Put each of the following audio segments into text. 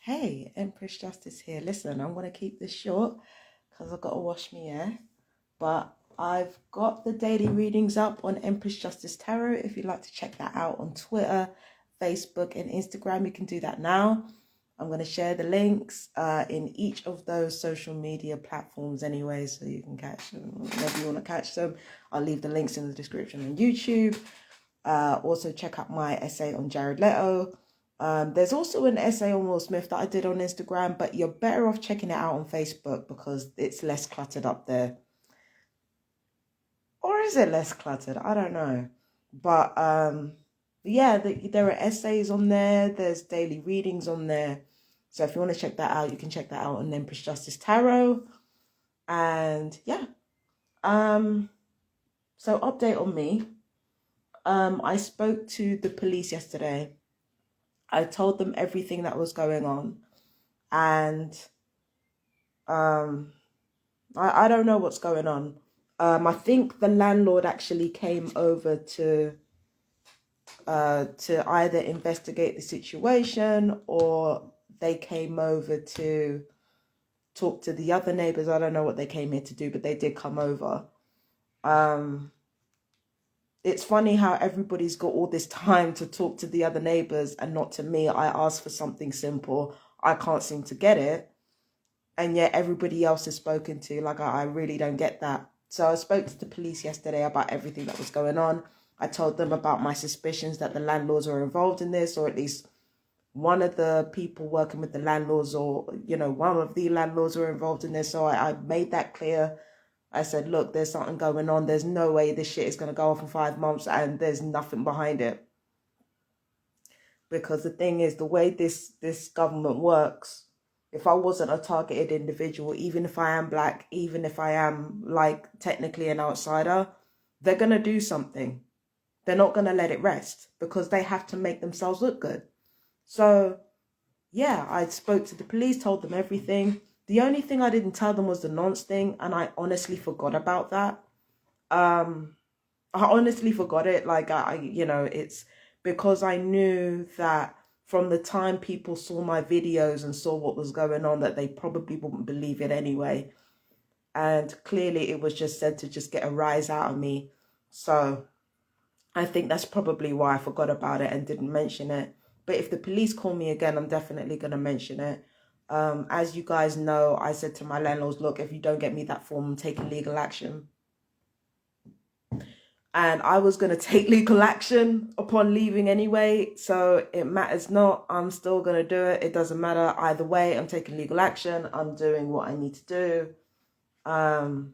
Hey, Empress Justice here. Listen, I'm going to keep this short because I've got to wash my hair. But I've got the daily readings up on Empress Justice Tarot. If you'd like to check that out on Twitter, Facebook, and Instagram, you can do that now. I'm going to share the links in each of those social media platforms anyway, so you can catch them whenever you want to catch them. I'll leave the links in the description on YouTube. Also check out my essay on Jared Leto. There's also an essay on Will Smith that I did on Instagram, but you're better off checking it out on Facebook because it's less cluttered up there. Or is it less cluttered? I don't know. But yeah, there are essays on there. There's daily readings on there. So if you want to check that out, you can check that out on Empress Justice Tarot. And yeah. So update on me. I spoke to the police yesterday. I told them everything that was going on, and I don't know what's going on. I think the landlord actually came over to either investigate the situation, or they came over to talk to the other neighbors. I don't know what they came here to do, but they did come over. It's funny how everybody's got all this time to talk to the other neighbors and not to me. I asked for something simple. I can't seem to get it. And yet everybody else is spoken to. Like, I really don't get that. So I spoke to the police yesterday about everything that was going on. I told them about my suspicions that the landlords are involved in this, or at least one of the people working with the landlords, or, one of the landlords are involved in this. So I made that clear. I said, look, there's something going on. There's no way this shit is going to go on for 5 months and there's nothing behind it. Because the thing is, the way this government works, if I wasn't a targeted individual, even if I am black, even if I am like technically an outsider, they're going to do something. They're not going to let it rest because they have to make themselves look good. So yeah, I spoke to the police, told them everything. The only thing I didn't tell them was the nonce thing, and I honestly forgot about that. I honestly forgot it. Like, it's because I knew that from the time people saw my videos and saw what was going on, that they probably wouldn't believe it anyway. And clearly it was just said to just get a rise out of me. So I think that's probably why I forgot about it and didn't mention it. But if the police call me again, I'm definitely going to mention it. As you guys know, I said to my landlords, look, if you don't get me that form, I'm taking legal action. And I was going to take legal action upon leaving anyway. So it matters not. I'm still going to do it. It doesn't matter. Either way, I'm taking legal action. I'm doing what I need to do. I'm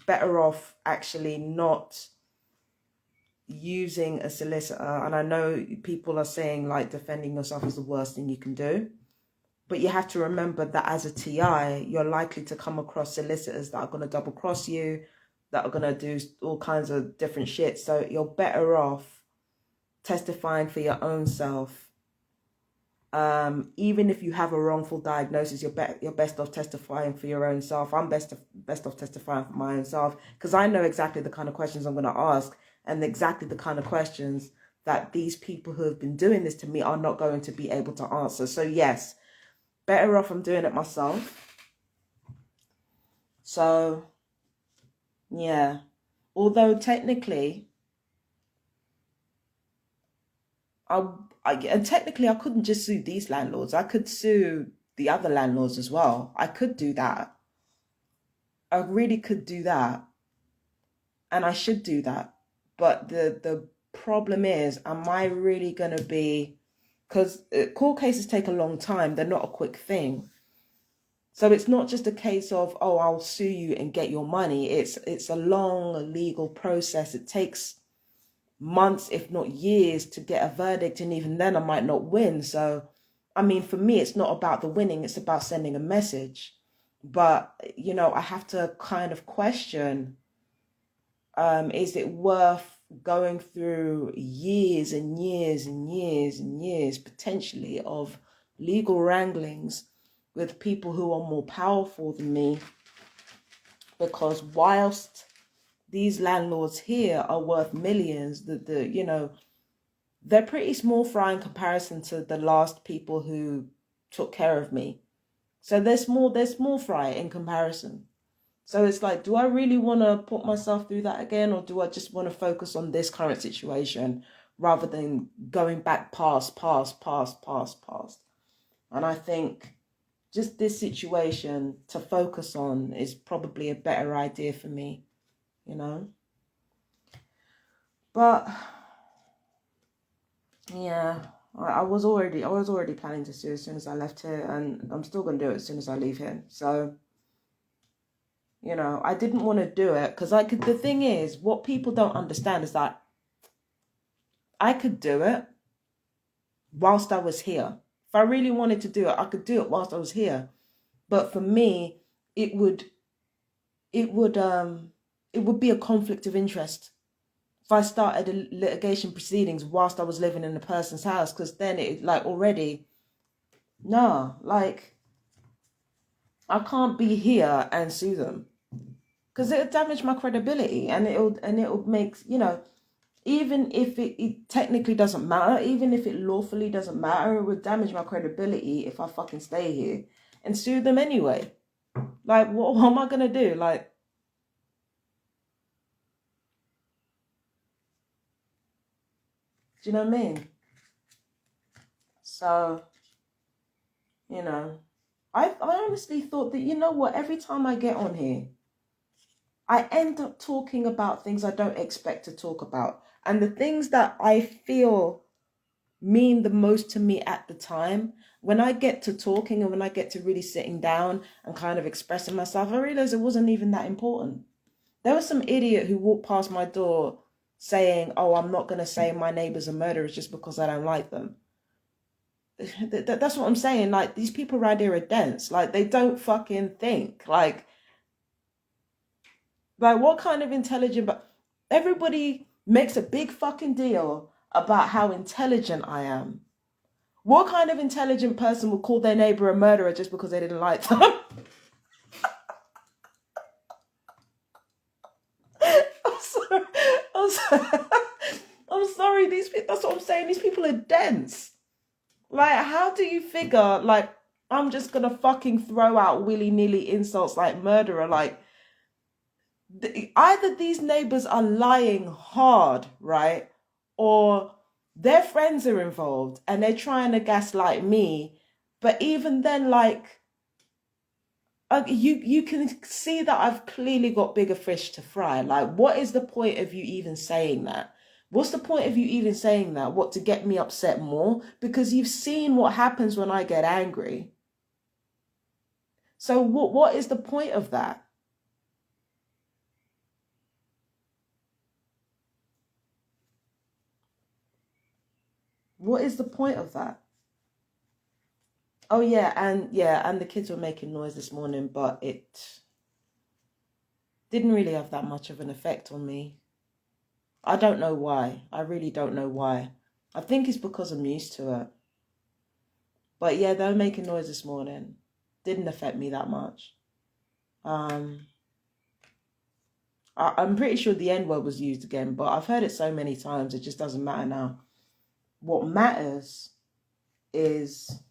better off actually not using a solicitor. And I know people are saying like defending yourself is the worst thing you can do, but you have to remember that as a TI, you're likely to come across solicitors that are going to double cross you, that are going to do all kinds of different shit. So you're better off testifying for your own self. Even if you have a wrongful diagnosis, you're best off testifying for your own self. I'm best off testifying for my own self, because I know exactly the kind of questions I'm going to ask, and exactly the kind of questions that these people who have been doing this to me are not going to be able to answer. So yes, better off I'm doing it myself. So yeah, although technically I couldn't just sue these landlords. I could sue the other landlords as well. I could do that. I really could do that. And I should do that. But the problem is, am I really going to be, because court cases take a long time. They're not a quick thing. So it's not just a case of, oh, I'll sue you and get your money. It's a long legal process. It takes months, if not years, to get a verdict. And even then I might not win. So, I mean, for me, it's not about the winning. It's about sending a message. But, I have to kind of question, is it worth going through years and years and years and years, potentially, of legal wranglings with people who are more powerful than me? Because whilst these landlords here are worth millions, the they're pretty small fry in comparison to the last people who took care of me. So they're small fry in comparison. So it's like, do I really want to put myself through that again, or do I just want to focus on this current situation rather than going back past? And I think just this situation to focus on is probably a better idea for me, you know? But yeah, I was already planning to sue as soon as I left here, and I'm still gonna do it as soon as I leave here. So, you know, I didn't want to do it because the thing is, what people don't understand is that I could do it whilst I was here. If I really wanted to do it, I could do it whilst I was here. But for me, it would be a conflict of interest if I started a litigation proceedings whilst I was living in the person's house, because then it like already, no, like I can't be here and sue them because it'll damage my credibility, and it'll make, you know, even if it technically doesn't matter, even if it lawfully doesn't matter, it would damage my credibility if I fucking stay here and sue them anyway. Like, what am I gonna do? Like, do you know what I mean? So, you know, I honestly thought that, you know what, every time I get on here, I end up talking about things I don't expect to talk about. And the things that I feel mean the most to me at the time, when I get to talking and when I get to really sitting down and kind of expressing myself, I realized it wasn't even that important. There was some idiot who walked past my door saying, oh, I'm not going to say my neighbors are murderers just because I don't like them. That's what I'm saying. Like, these people around here are dense. Like, they don't fucking think. Like what kind of intelligent, but everybody makes a big fucking deal about how intelligent I am. What kind of intelligent person would call their neighbor a murderer just because they didn't like them? I'm sorry. I'm sorry. That's what I'm saying. These people are dense. Like, how do you figure, like, I'm just gonna fucking throw out willy-nilly insults like murderer? Like, either these neighbors are lying hard, right? Or their friends are involved and they're trying to gaslight me. But even then, like, you can see that I've clearly got bigger fish to fry. Like, what is the point of you even saying that? What's the point of you even saying that? What, to get me upset more? Because you've seen what happens when I get angry. So what is the point of that? What is the point of that? Oh yeah, and the kids were making noise this morning, but it didn't really have that much of an effect on me. I don't know why. I really don't know why. I think it's because I'm used to it. But yeah, they were making noise this morning. Didn't affect me that much. I'm pretty sure the N-word was used again, but I've heard it so many times, it just doesn't matter now. What matters is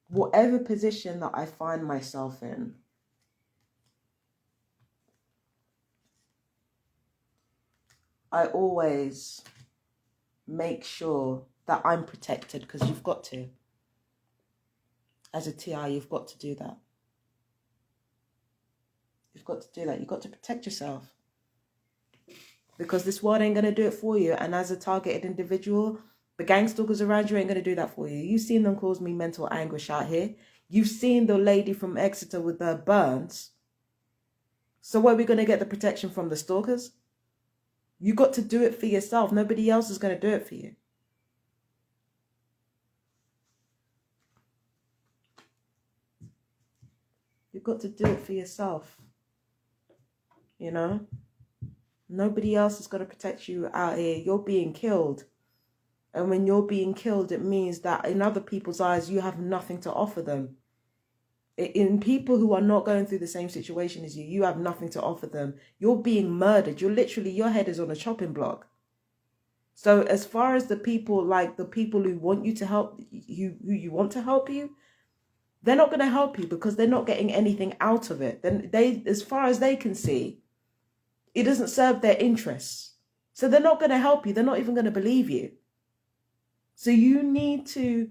whatever position that I find myself in, I always make sure that I'm protected, because you've got to. As a TI, you've got to do that. You've got to do that. You've got to protect yourself. Because this world ain't going to do it for you. And as a targeted individual, the gang stalkers around you ain't going to do that for you. You've seen them cause me mental anguish out here. You've seen the lady from Exeter with her burns. So where are we going to get the protection from? The stalkers? You got to do it for yourself. Nobody else is going to do it for you. You've got to do it for yourself. You know? Nobody else is going to protect you out here. You're being killed. And when you're being killed, it means that in other people's eyes, you have nothing to offer them. In people who are not going through the same situation as you, you have nothing to offer them. You're being murdered. You're literally, your head is on a chopping block. So as far as the people, like the people who want you to help, who you want to help you, they're not going to help you because they're not getting anything out of it. Then they, as far as they can see, it doesn't serve their interests. So they're not going to help you. They're not even going to believe you. So you need to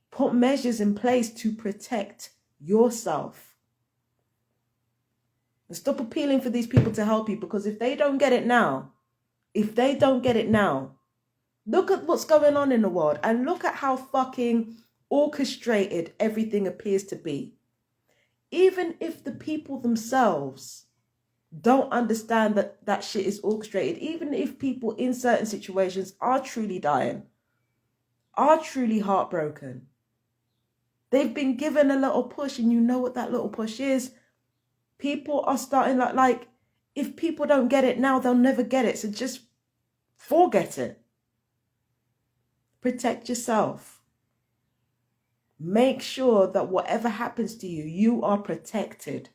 put measures in place to protect yourself. And stop appealing for these people to help you, because if they don't get it now, look at what's going on in the world and look at how fucking orchestrated everything appears to be. Even if the people themselves don't understand that that shit is orchestrated, even if people in certain situations are truly dying, are truly heartbroken, they've been given a little push, and you know what that little push is. People are starting like if people don't get it now, they'll never get it. So just forget it. Protect yourself. Make sure that whatever happens to you, you are protected.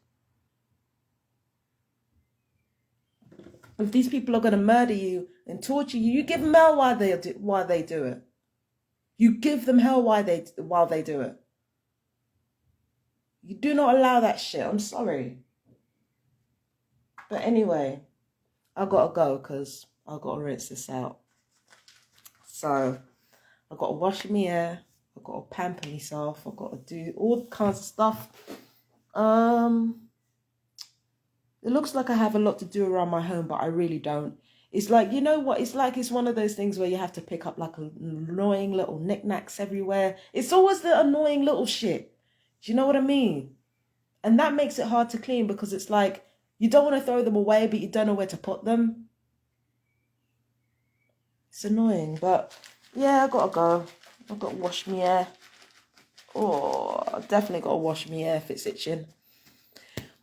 If these people are going to murder you and torture you, you give them hell while they do it. You give them hell while they do it. You do not allow that shit. I'm sorry. But anyway, I gotta go because I gotta rinse this out. So I gotta wash my hair. I gotta pamper myself. I gotta do all kinds of stuff. It looks like I have a lot to do around my home, but I really don't. It's like, you know what? It's like it's one of those things where you have to pick up like annoying little knickknacks everywhere. It's always the annoying little shit. Do you know what I mean? And that makes it hard to clean because it's like you don't want to throw them away, but you don't know where to put them. It's annoying, but yeah, I gotta go. I've got to wash my hair. Oh, I definitely got to wash my hair if it's itching.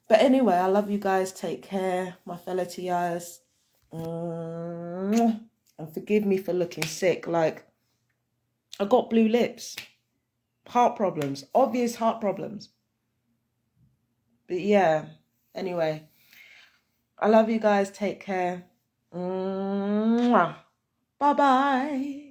But anyway, I love you guys. Take care, my fellow TIs. And forgive me for looking sick. Like, I got blue lips. Heart problems. Obvious heart problems. But yeah, anyway. I love you guys. Take care. Bye-bye.